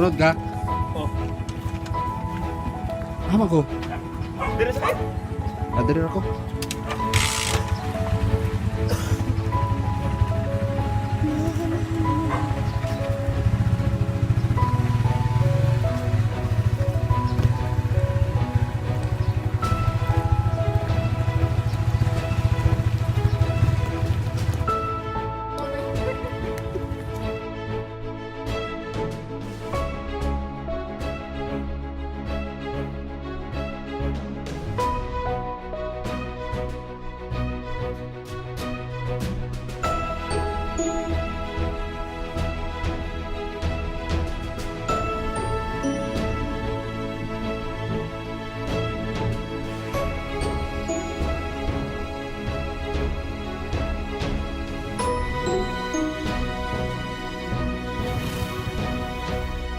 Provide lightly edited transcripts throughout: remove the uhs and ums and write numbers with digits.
Sunod ka? Oh. Hama ko. Dire sa Adere ako.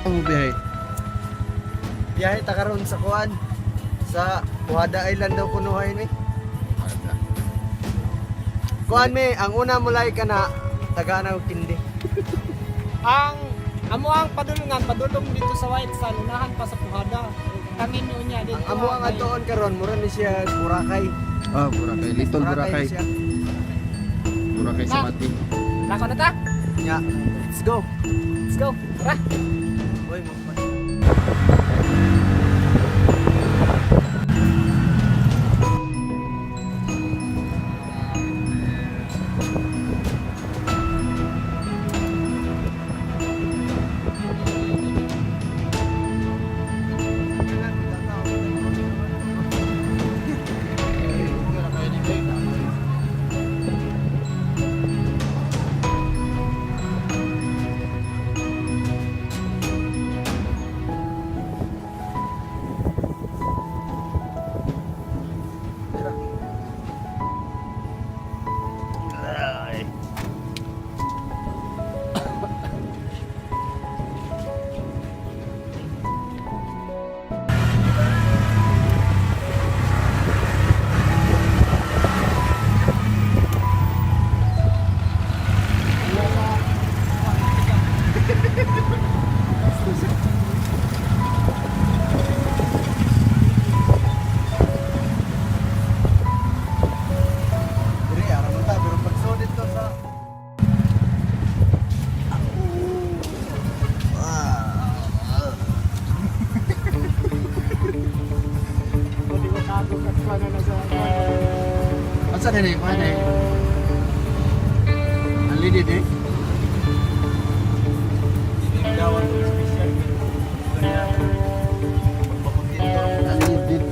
Ang biyahe. Biyahe ta karon sa kuan sa Buhada Island daw kunuhay ni. Kuan mi, ang una mulay ka na taga og kindi. Ang amo ang padulong dito sa White Sand, unahan pa sa Puhada. Tangin nyo niya dito. Ang amo ang atoon karon mura ni siya Boracay. Ah, Boracay. Little Boracay. siya. Boracay sa Mati. Lako na ta? Nya, let's go. Let's go. Tara. Boy, magpa. Diri ara man ta pero pag sudit to sa Hindi ko kago katwana na sa... Asa din eh? Kuha na eh. Ang lidid eh. gawan to special. Kaya magpapuntin to. Ang lidid.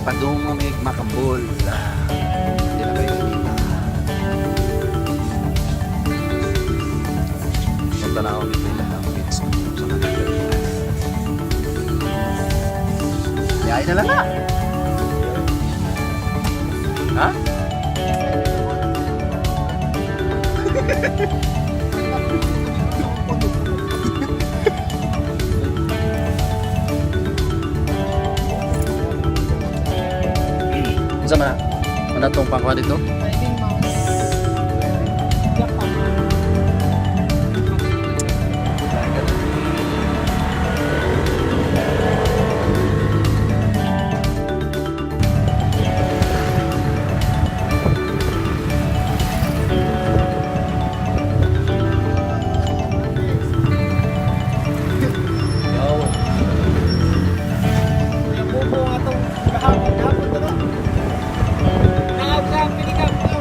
Padung may makabul. Hindi na kayo kanina. Punta na ako dito ilan ang bits sa kanila. Yain na lang na. Ha? Sama mana tong pangkuan dito? Riding mouse. Japan. Yung bubo nga itong kahapon to no? Nakapilikan.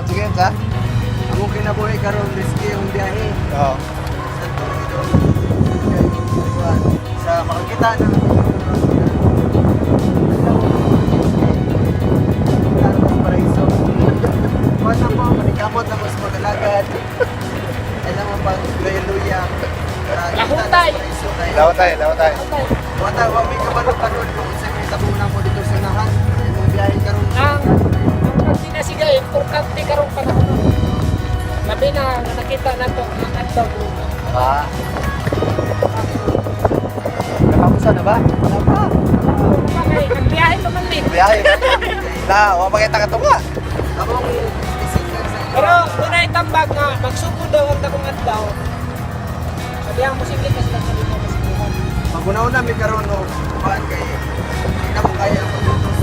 Sige, sa? Ang kinabuhi karon risky yung biyahe. Oo. Sa Toledo. Sa makakita na Paraiso. Mana po, manikamot na mas magalagad. Alam mo pang luya-luya. Lahutay. Lawatay. Wata, wag may kabalo ka doon kung sa may tabunan mo dito sa nahan. Yung biyahe karon. Ang pagtinasigay makita na to ang adlaw. Ah. Nakamusta na ba? Okay, nagbiyahe pa man din. Biyahe. Na, wa makita ka to nga. Among Pero una itambag nga, magsugod daw ang takong adlaw. Sabi ang musikli kasi lang sabi mo masiguran. Maguna-una mi karon no, kuan kay hindi na mo kaya pagtutos.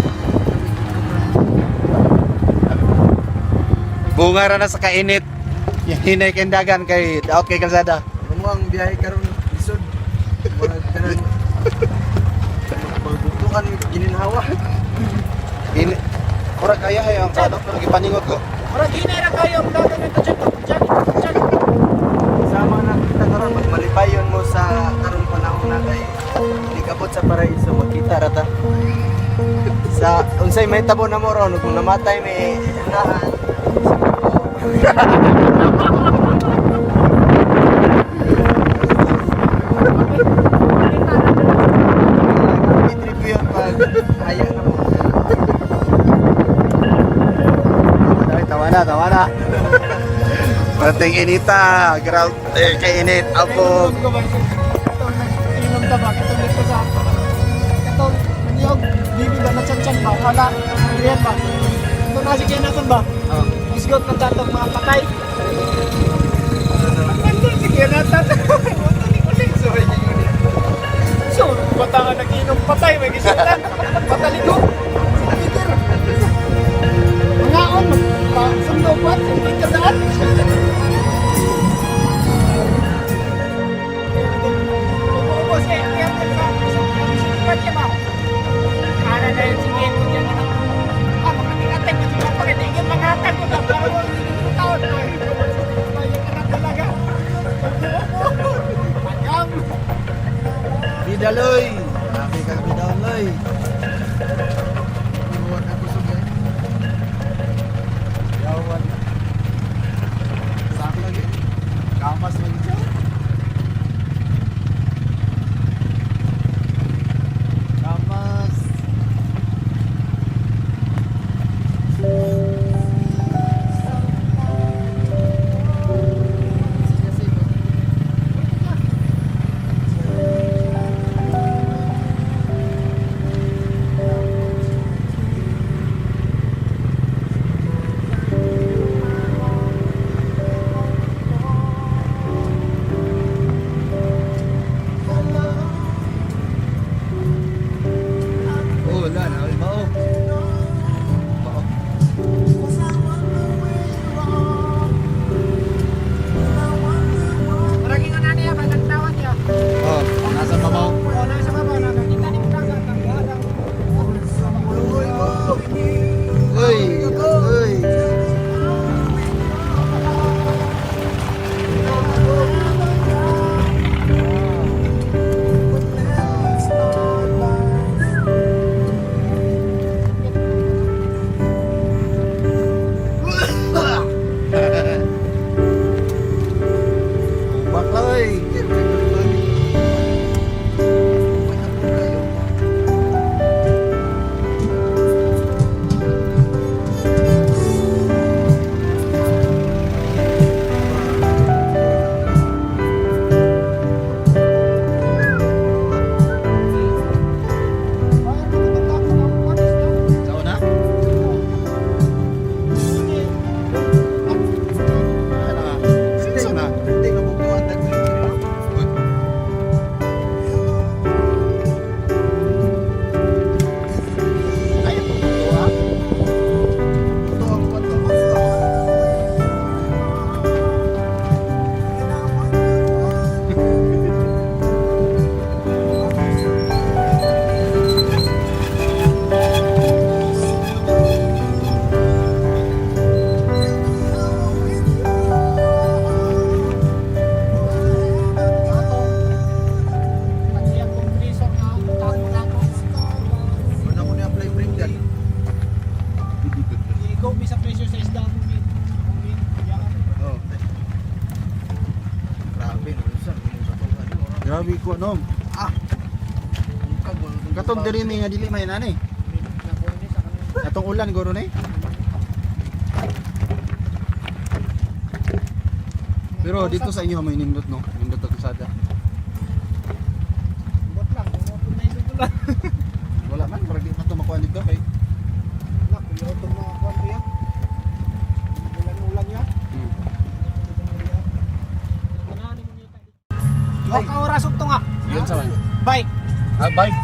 Bunga ra na sa kainit. Hinay kendagan kay daot kay kalsada. Mo ang biyahe karon lisod. Wala karon. Magbutukan mi gininhawa. Ini ora kaya hay ang sadok pero gipaningot ko. Mura ginay ra kayo ang dagan nito dyan. Sama na kita karon magmalipayon mo sa karon panahon na kay likabot sa paraiso makita ra ta. Sa unsay may tabo na mo ron kung namatay may nahan. Itribute pag haya na mo. Tawa na. Parating inita, ground kainit abog. Inom ka ba? Katong dito sa... Katong niyog, bibi ba? Natsansyan ba? Wala. Riyan ba? Ito na si Kenaton ba? Oh. Isgot ng tatong mga patay. Ito si Kenaton. So, bata nga nag-inom patay. May gisutan. Pataligo. Peter. Mga on, magpasundo ko at Peter daan. Bidaloy. Sabi ka bidaloy. Buwan ako sugay. Yawan. Sabi lagi. Kamas lagi siya. Kamas. Wala na, ay mao. Maraging nga niya, magandawat niya. Oh, nasa mabaw. O, nasa baba, nakakita ni Mutaga, ang Uy, uy. Kubak lang eh. Sao na? Sinsa na? Hindi ka bukuan tag-video. Ay, ito ha. Ito ang kwento mo. Wala ko ni-apply bring dyan. Ikaw, may sa presyo sa isda mo, Bin. Oh. Grabe, nalusan. Grabe ko no. Katong diri ni nga dili may nani. Atong ulan guro ni. Pero dito sa inyo may nindot no? Nindot ang kalsada. Bot lang, kung may dito lang. Wala man, para di na ito makuha dito kay. Wala, kung yung itong mga kwan ko yan. Ulan-ulan yan. O, kaoras ito nga. Yun sa man. Bike. Ah, bike.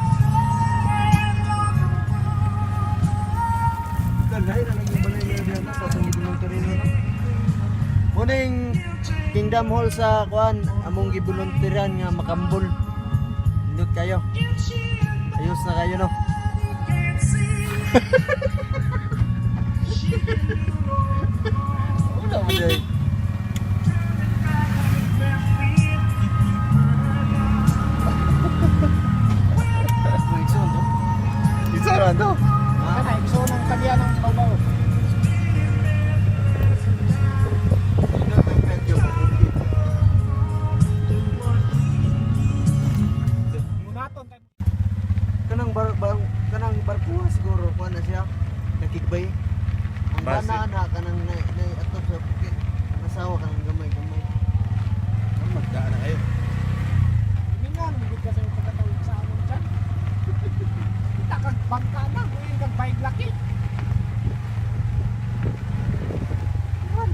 Dahil na lang yung balay niya diyan sa sumid ng terreno na. Muning Kingdom Hall sa kuan among gibuluntiran nga makambol. Indot kayo. Ayos na kayo no. Wala mo dai. Isa ra to. Kana, gusto ng tagya ng babaw. Munaton tayo. Kanang barkuha siguro kuan na siya. Nakigbay. Ang Base. banana kanang na ato sa bukid. Nasawa kanang gamay-gamay. Magdaan na kayo. Mingan, magiging kasi yung pagkatawid sa amin dyan. Kita kag bangka na, kuhin kag bike laki. Yan.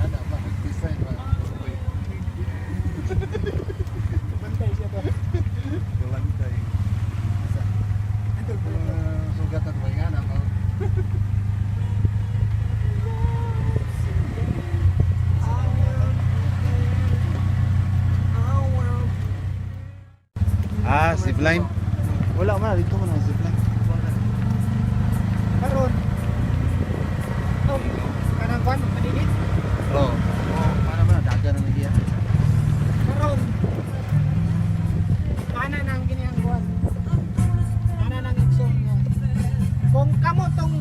Ana ba design ba? Bantay siya to. Galantay. Sugatan ba nga na mo? Ah, zipline. Wala man dito man ang zipline. Karon. Oh, kanang kwan, paligid. Oh. Para man dagan na diya. Karon. Ana nang kiniyang kwan. Ana nang igsoon nga. Kung kamo tong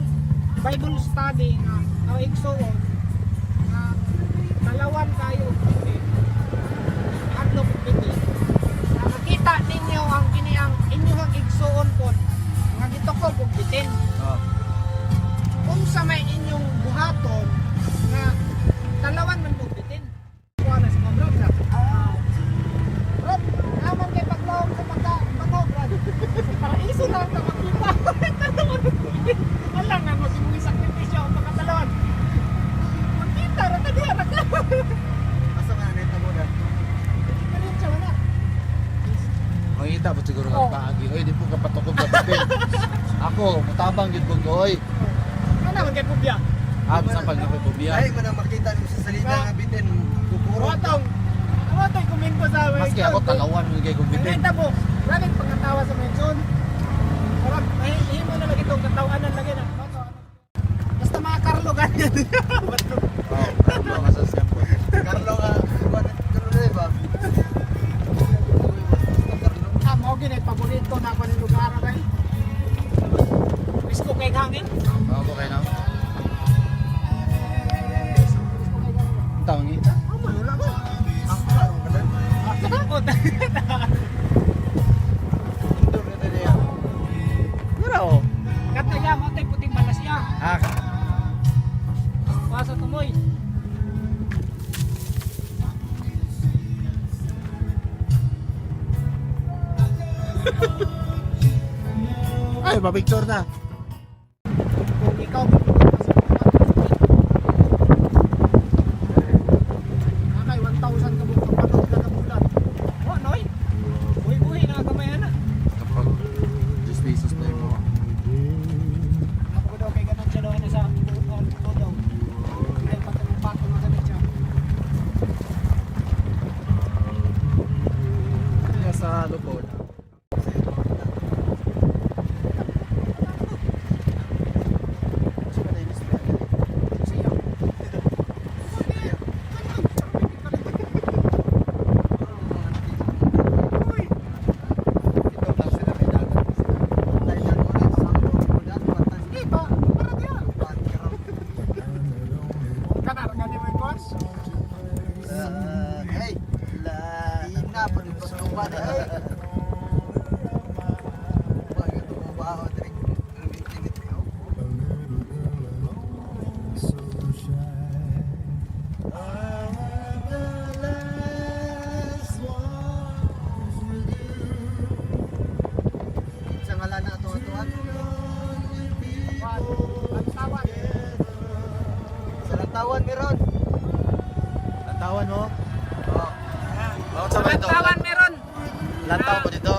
Bible study nga o igsoon nga dalawan kayo piti. Adlo piti. Na makita ninyo ang kiniyang inyong igsoon pod nga gito ko bitin. Oh. Kung sa may inyong buhaton na dalawan man po bitin. Kuha na sa mga bro na. Rob, naman kay paglawag sa pagka-pangog, Brad. Sa paraiso lang na makita. Dalawan man po bitin. Wala nga mo sinuwi sakripisyo ang pagkatalawan. Makita, ratadihan, Asa ka na mo na? Ganyan siya, wala. Makita po siguro Oh. ng paagi. Oy, di po kapatukog ka bitin. Ako, mutabang yun kong oy. Ano naman kay Pubya? Ah, saan pag nakipubiya? Ay man ang makita mo sa salita nga bitin. Kupuro. Watong, watong komento sa mga Maski ako talawan mo kay kong bitin. Nangita po, maraming pagkatawa sa mention. Parang, mahihin mo na lagi itong katawanan lagi na. Basta mga Carlo ganyan. Oh, mga sa sample. Carlo nga kuan Carlo ba? Ah, mo gini paborito na ako ng lugar kay. Risko kay hangin. Mga po kayo na. Ang taong nga. Amo wala ba? Ang parang kadan. Takot. Indor na niya. Pero, Kataya mo tay puting balas niya. ah, Pasa tumoy. ay, pa-picture na. Kung ikaw piputin pa sa Nakay 1,000 ka buong kapatid na kabulan. Oh, noy. Buhi-buhi na kamay na. Kapag 10 pesos na mo. Ako daw kay ganun siya daw ano sa daw. Ay patong na ganun siya. Kaya sa lupod. Sige ba? Para diyan. Kanar gani mo ikos. Hey, la ina pa din pa sa uban. Hey. Wag ito mo baon. no? Oh. Bawat Sa sa ba ito? Lantawan meron. Lantaw po dito.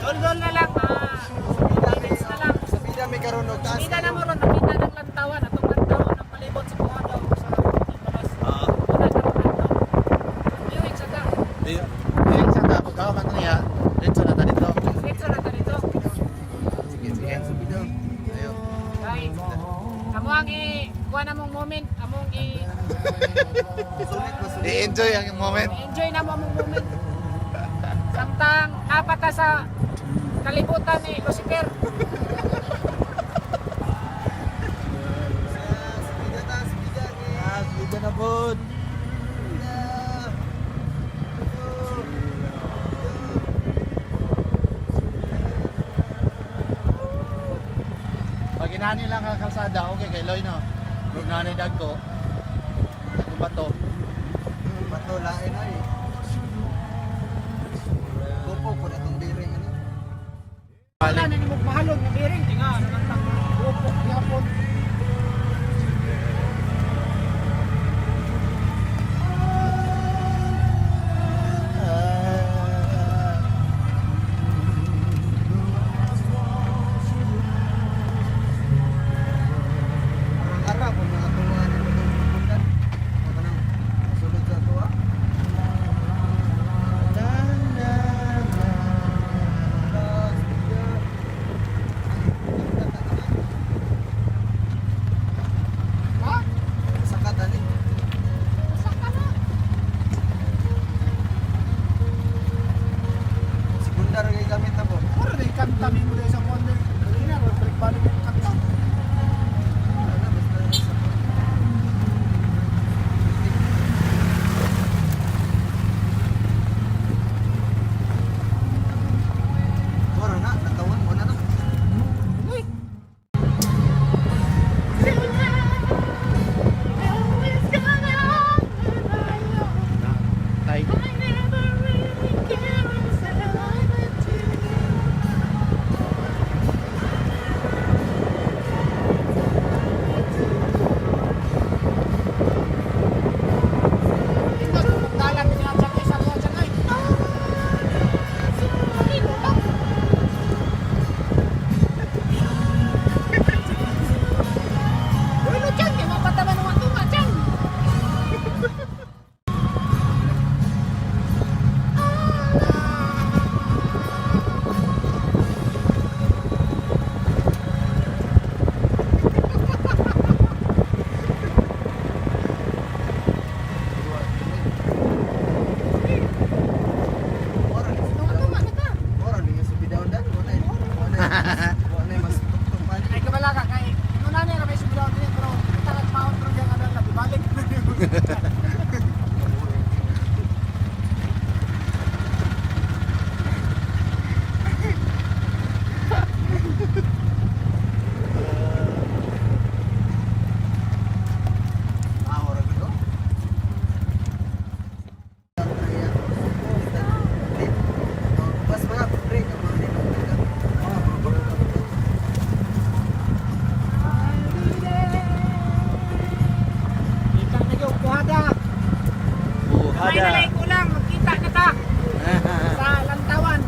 Dol-dol na lang. Minutes na lang. Sa bida may karon og taas. Nakita na mo ron, nakita ng Lantawan. Atong Lantawan ng palibot sa Buhadaw sa Ibalas. Ah. Wala ka ron Lantawan. Viewing sa ka. Di sa ta pagkaman niya. Dito na ta dito. Dito na ta dito. Sige, sige. Sa bida. Ayo. Guys, amo ang kuha na mong moment. Among Sulit mo sulit. I-enjoy ang moment. enjoy na mo mong moment. Samtang apat na sa kalibutan ni Lucifer. Sa bida ta, sa bida. Ah, dito na po. Pag inani lang ang kalsada, okay kay Loy no. Pag nanay dagko. Ako ba to? Bato lain ay. Kupo ko na tong biring ano. Wala na ni mo mahalog ng bearing. Tinga, nanantang upok yapon. Ang araw kung nakatuwa ni mo tong pupuntan. Ako nang sulod sa tuwa. Ha? Sakat ani. Saan ka na? Sekundar kay gamit na po. Puro na ikanta mi mo sa konde. Dali na, balik balik mo kanta. Wala, basta sa Moro na, natawan mo na to. Uy, Tay. ito dalan niya sa isa mo sa kay. Uy, no chan, kay mapataba ng tunga chan. Moro ni. Tunga na ka. Moro ni sa bidaw dan. Wala mas tuktok pa. Ay kabala ka kay muna ni ra may subraw din pero talag paon pero diyan ada lagi balik. Ah, ora gito. Pas mga break ang mga dito. Ikang nagyo kuhada. May Buhada. nalay ko lang magkita na ta sa Lantawan.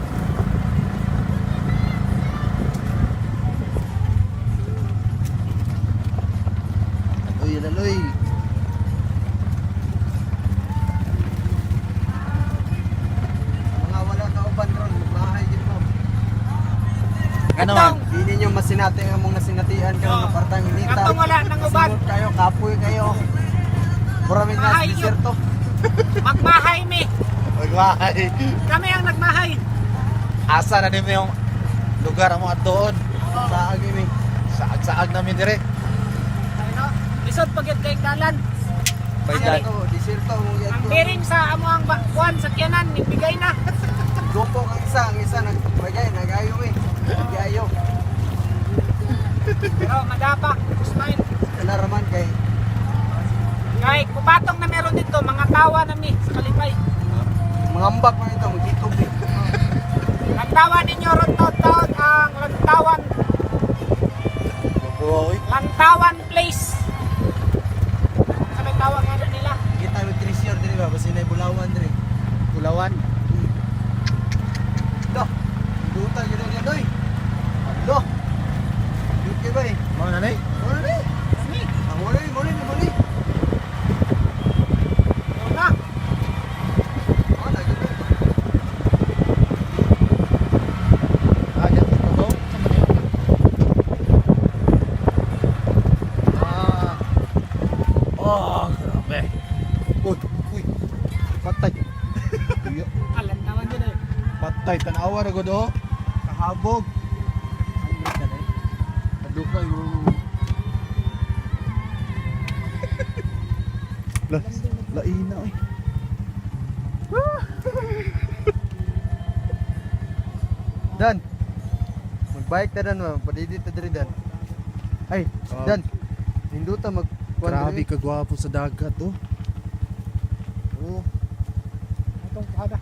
Uy, laloy. Mga wala ka uban ron, bahay din mo. Ano man? Di ninyo masinati ang mong nasinatian kayo Oo. ng partang inita. Katong wala nang uban. Simot kayo, kapoy kayo. Maraming nas Bahay yun. diserto. Magmahay mi. Magwahay. Kami ang nagmahay. Asa na din yung lugar mo at doon. Sa agimi. Saag-saag namin dire. Ano? Isod pagit kay dalan. Pwede. Diserto mo yan. Ang bearing sa amo ang bakwan sa kyanan ibigay na. Grupo ang isa nagbagay, nagayo eh. Nagayo. Pero madapa, Usmain. Kanaraman kay Kay kupatong na meron dito mga tawa na mi sa Kalipay. mga ambak mo ito, magitog eh. Lantawan ninyo ron taon ang Lantawan. Uy. Lantawan Place. Sa may tawag nga nila. Kita mo trisyor din ba? Basta Patay tanawa ra gud oh. Kahabog. Aduka yung laina oy. Dan. Magbike ta dan mo, padidi ta diri dan. Ay, Oh. dan. Hinduta mag Grabe ka gwapo sa dagat oh. Oh, Itong puhada.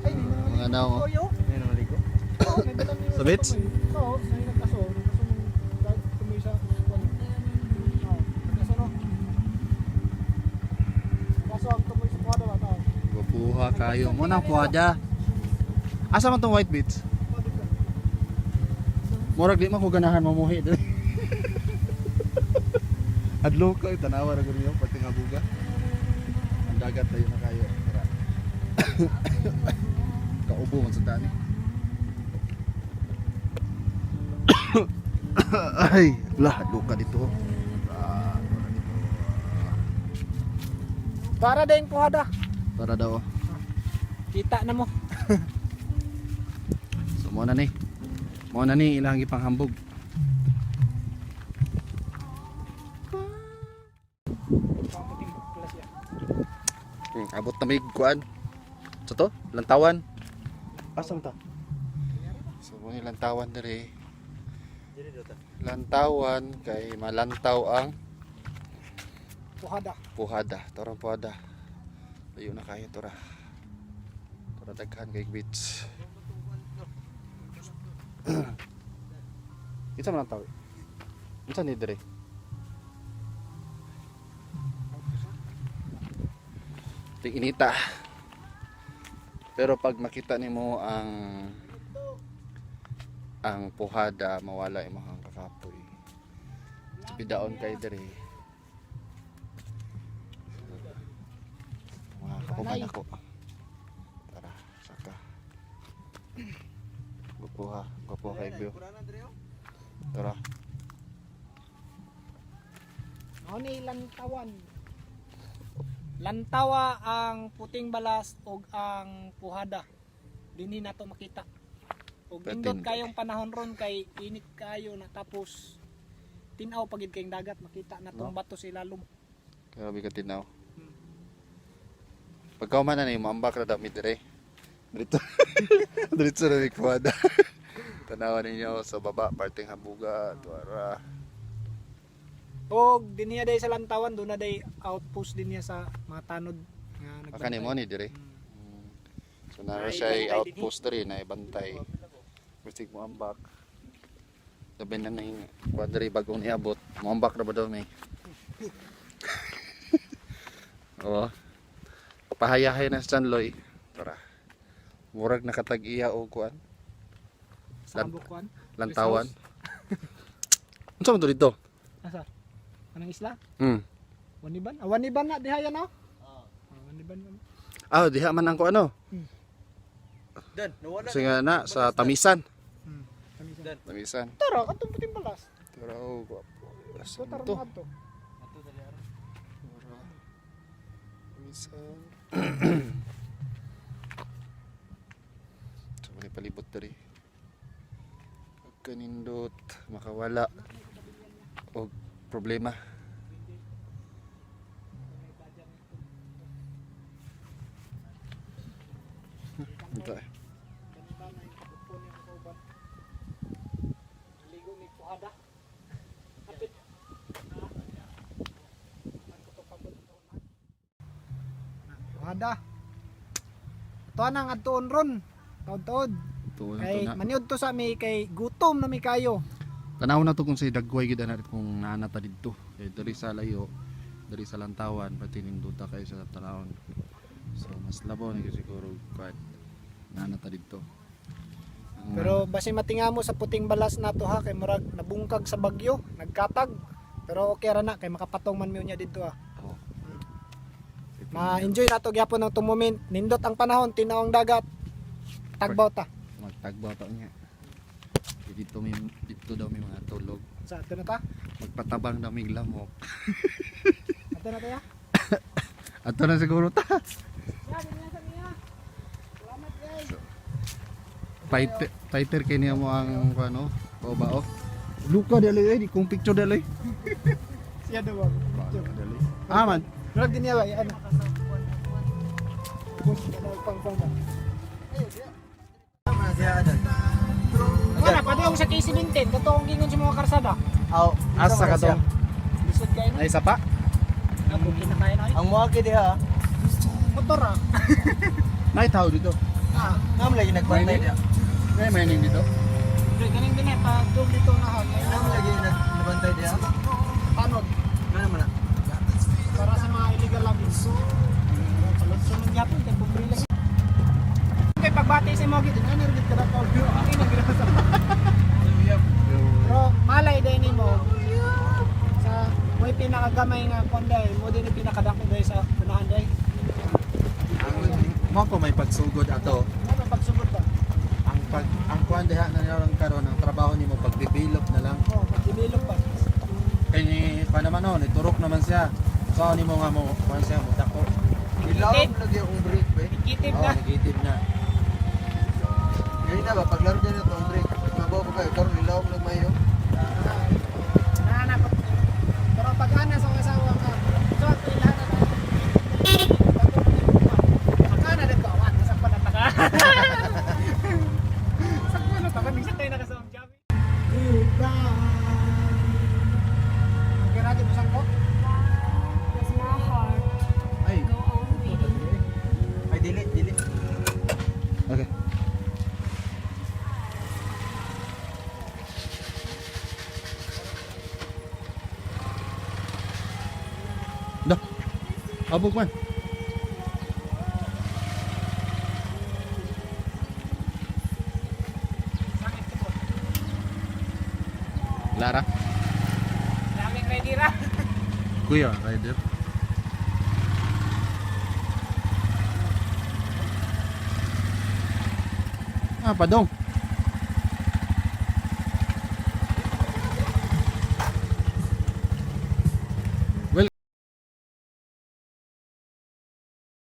Ay, di naman Mga naw, oh. Toyo. ayun ang ligo. Oo, may dalang yung Sa beach? Oo, may nagkaso. Nagkaso nung tuloy sa kwan. Oo, nagkaso no. Kaso ang tuloy sa puhada ba tao? Gwapuha kayo. Mo nang puwada. Asa man tong White Beach? Murag di man ko ganahan mamuhi diri. Adlo ka tanawa ra gud yo pati nga buga. Ang dagat tayo na kayo. Tara. Kaubo man sa dani. Ay, lah luka dito. Para din puhada. Para daw. Kita na mo. So mo na ni. Mo na ni ilang ipanghambog. Pamuting kelas ya. Abot na may kuan. Sa to? Lantawan. Asam ta? So mo ni lantawan diri. Diri dito. Lantawan kay malantaw ang Puhada. puhada. Torang puhada. Layo na kayo tora. Tora daghan kay beach. Isa man lantaw. Isa ni dire. Ting inita. Pero pag makita nimo ang puhada mawala imong kakapoy. Pidaon kay dire. Mga kapuman ako. Tara, saka. Gupo kay view. Tara. Ano ni lantawan? Lantawa ang puting balas o ang puhada. Dinhi nato makita. Og Pwede. nindot kayong panahon ron kay init kayo na tapos tinaw pagid kayong dagat makita na tong No? bato sa ilalom. Grabe ka tinaw. Pagka man na ni mambak na dami dire. Dito. Dito na may kuwada. Tanawan ninyo sa baba, parting habuga, tuara. Og dinhi day sa lantawan do na day outpost din niya sa mga tanod nga Aka ni mo ni dire. So na Ay, siya ay bantay outpost dire na ibantay. Bisig mo ambak. Sabi na ning kuwadri bagong niabot. Mo ambak ra ba daw may. Oo. Pahayahay na sa Chanloy. Tara. Murag nakatag-iya o kuan. Sa bukuan. Lantawan. Unsa man to dito? Asa? Anong isla? Waniban. Waniban na diha no? Waniban na. Diha man ang ko ano. Dan, nawala. Kasi nga na sa Tamisan. Kamisan. Tamisan. Tara, katong puting balas. Tara o guwapo. So tara to. na to. Tara. Tamisan. So may palibot diri. Pagkanindot makawala og problema. Ito eh. Kanina na yung kabutpo niya sa kauban. Ligo ni puhada. Kapit. Puhada. Ito ang adtuon ron. Taod-taod. Tuon na to Kay na. maniud to sa mi kay gutom na mi kayo. Tanaw na to kung sa dagway gid na kung naanata didto. Kay diri sa layo, diri sa lantawan pati ninduta kay sa talawon. So mas labaw ni siguro kwat naanata didto. Pero basi matinga mo sa puting balas na to ha kay murag nabungkag sa bagyo, nagkatag. Pero okay ra na kay makapatong man mi unya didto ha. oh. Ma-enjoy nato gyapon ang moment. Nindot ang panahon, tinaw ang dagat. Tagbaw ta. Magtagbaw ta niya. Dito daw may mga tulog. Sa ato na ta. Magpatabang daw may lamok. Ato na ta ya. Ato na siguro ta. Ya, ganyan sa niya. Salamat guys. Fighter kay niya mo ang ano, o ba o? Luka dali di kung picture dali. Siya daw. Ah man. Pero giniya ba ano? Push ka daw pang. Tama siya adan. Wala pa daw sa Casey Linten, katong gingon sa mga karsada. Aw, Asa ka to? Lisod kayo na. Ay isa pa. Ako kinakain na. Ang mga kidi ha. Motor ah. Night how dito. Ah, Nam lagi nagbantay dia. May mining dito. pre ganing din pa dog dito na ha. Nam lagi nagbantay dia. Tanod Ano man na? para sa mga illegal logging. Sunod gyapon kay bumili lang. Kay pagbati sa mo gid, ano rin ka daw. Okay na gid sa. Pero malay din nimo sa may pinakagamay nga konday, mo din yung pinakadako dai sa unahan dai. Mo ko may pagsugod ato. Ano pagsugod ba? Ang kuan diha na naron karon ang trabaho nimo pag-develop na lang. Oh, mag-develop ba? Kay ni pa naman no, niturok naman siya. So nimo nga mo kuan siya mo dako. Ilaw lagi akong break ba. Kitip Oh, na. negative na. Gani na ba paglaro dyan ito ang break. Mabaw ko kayo karon ilaw lang mayo. Nahanap. Pero pag ana sa asawa ka, so at ilahan na. Akana din ko awan sa panataka. Sa panataka minsan tayo nakasawang jabi. Kaya natin busang ko. Does my heart Ay, go on beating? Ay dili. okay. Dah. Abog man. Sakit ko po. Lara. Daming ready ra. Kuya, rider. Ah, padong.